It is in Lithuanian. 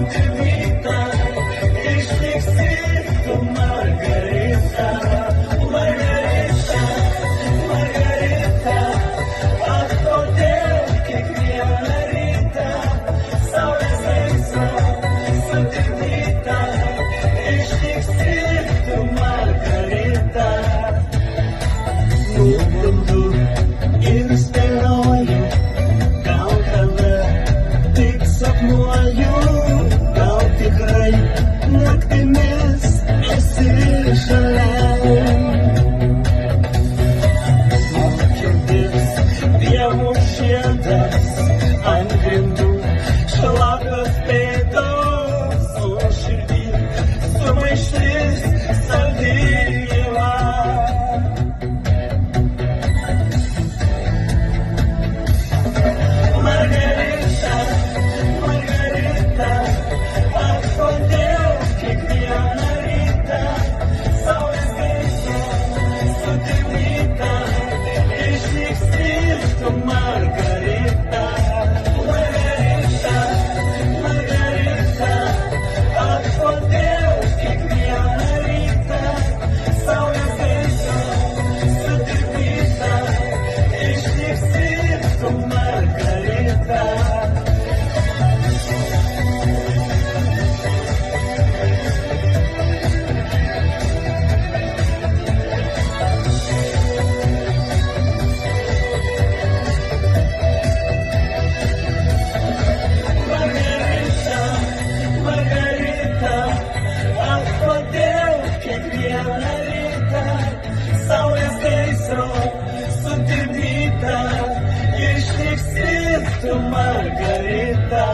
Sudirvita, išliksi tu Margarita, Margarita, Margarita, ak kodėl kiekvieną rytą saulės gaisro sutirpdyta, išliksi tu Margarita. Nubundu ir spėlioju, gal tave tik sapnuoju, gal tikrai naktimis esi šalia. Mano širdis pievų šiedas, ant grindų šlapios pėdos, o širdį sumaištis saldi ieva. Margarita, Margarita, ak kodėl kiekvieną rytą saulės gaisro sutirpdyta, išliksi tu Margarita, Margarita, Margarita, ak kodėl kiekvieną rytą saulės gaisro sutirpdyta, išliksi tu Margarita. Margarita, Margarita, ak kodėl kiekvieną rytą saulės gaisro sutirpdyta, išliksi tu Margarita.